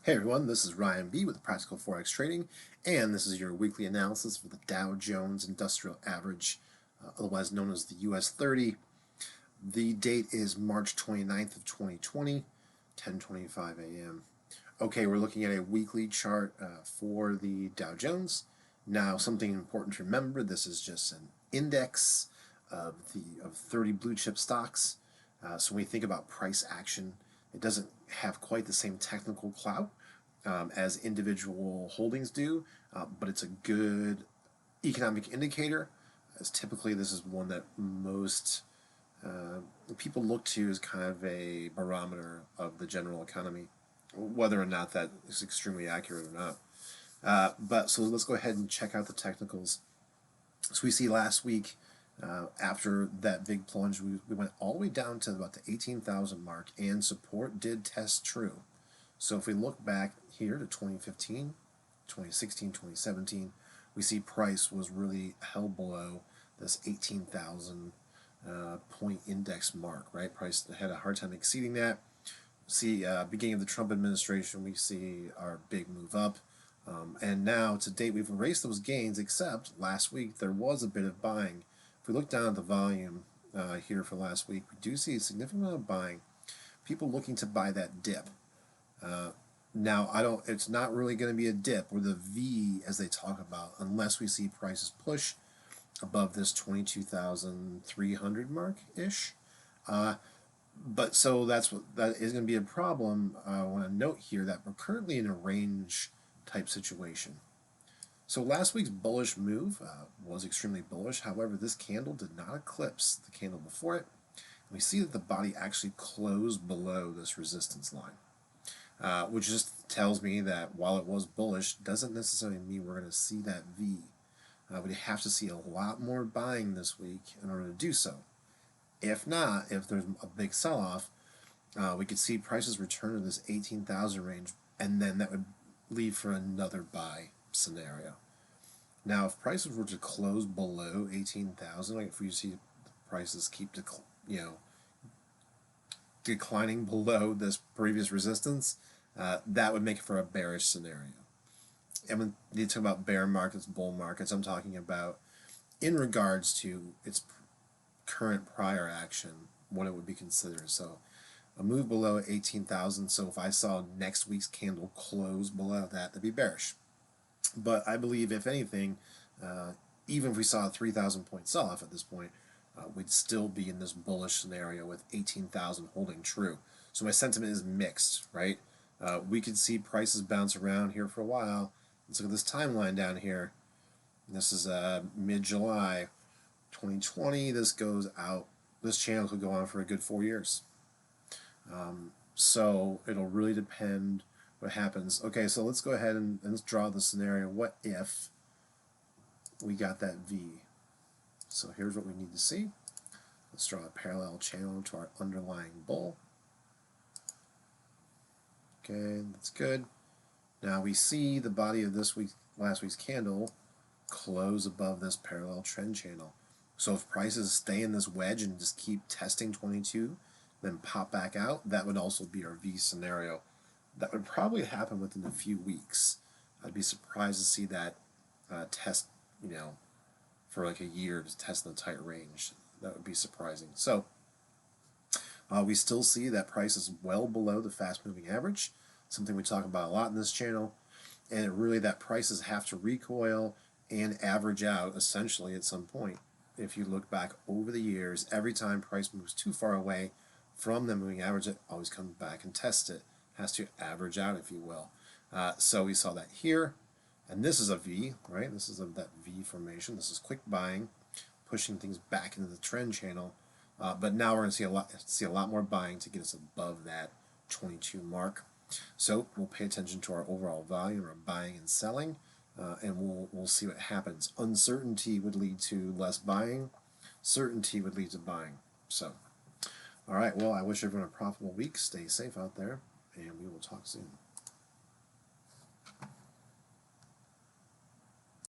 Hey everyone, this is Ryan B with Practical Forex Trading, and this is your weekly analysis for the Dow Jones Industrial Average, otherwise known as the US 30. The date is March 29th of 2020, 10:25 a.m. Okay, we're looking at a weekly chart for the Dow Jones. Now, something important to remember, this is just an index of 30 blue chip stocks. So when we think about price action, it doesn't have quite the same technical clout as individual holdings do, but it's a good economic indicator, as typically this is one that most people look to as kind of a barometer of the general economy, whether or not that is extremely accurate or not. But so let's go ahead and check out the technicals. So we see last week, after that big plunge, we went all the way down to about the 18,000 mark, and support did test true. So if we look back here to 2015, 2016, 2017, we see price was really held below this 18,000 point index mark, right? Price had a hard time exceeding that. See, beginning of the Trump administration, we see our big move up. And now, to date, we've erased those gains, except last week there was a bit of buying. If we look down at the volume here for last week, we do see a significant amount of buying. People looking to buy that dip. Now, it's not really going to be a dip or the V as they talk about unless we see prices push above this 22,300 mark-ish. But so that is going to be a problem. I want to note here that we're currently in a range type situation. So last week's bullish move was extremely bullish. However, this candle did not eclipse the candle before it. We see that the body actually closed below this resistance line, which just tells me that while it was bullish, doesn't necessarily mean we're going to see that V. We'd have to see a lot more buying this week in order to do so. If not, if there's a big sell-off, we could see prices return to this 18,000 range, and then that would leave for another buy scenario. Now, if prices were to close below 18,000, like if we see prices keep declining below this previous resistance, that would make it for a bearish scenario. And when you talk about bear markets, bull markets, I'm talking about in regards to its current prior action, what it would be considered. So a move below 18,000. So if I saw next week's candle close below that, that'd be bearish. But I believe, if anything, even if we saw a 3,000 point sell-off at this point, we'd still be in this bullish scenario with 18,000 holding true. So my sentiment is mixed, right? We could see prices bounce around here for a while. Let's look at this timeline down here. This is mid-July 2020. This goes out. This channel could go on for a good 4 years. So it'll really depend what happens. Okay, so let's go ahead and let's draw the scenario. What if we got that V? So here's what we need to see. Let's draw a parallel channel to our underlying bull. Okay, that's good. Now we see the body of last week's candle close above this parallel trend channel. So if prices stay in this wedge and just keep testing 22, then pop back out, that would also be our V scenario. That would probably happen within a few weeks. I'd be surprised to see that test, for like a year to test in a tight range. That would be surprising. So we still see that price is well below the fast-moving average, something we talk about a lot in this channel, and really that prices have to recoil and average out essentially at some point. If you look back over the years, every time price moves too far away from the moving average, it always comes back and tests it. Has to average out, if you will. So we saw that here, and this is a V, right? This is that V formation. This is quick buying, pushing things back into the trend channel. But now we're going to see a lot more buying to get us above that 22 mark. So we'll pay attention to our overall volume, our buying and selling, and we'll see what happens. Uncertainty would lead to less buying. Certainty would lead to buying. So, all right. Well, I wish everyone a profitable week. Stay safe out there, and we will talk soon.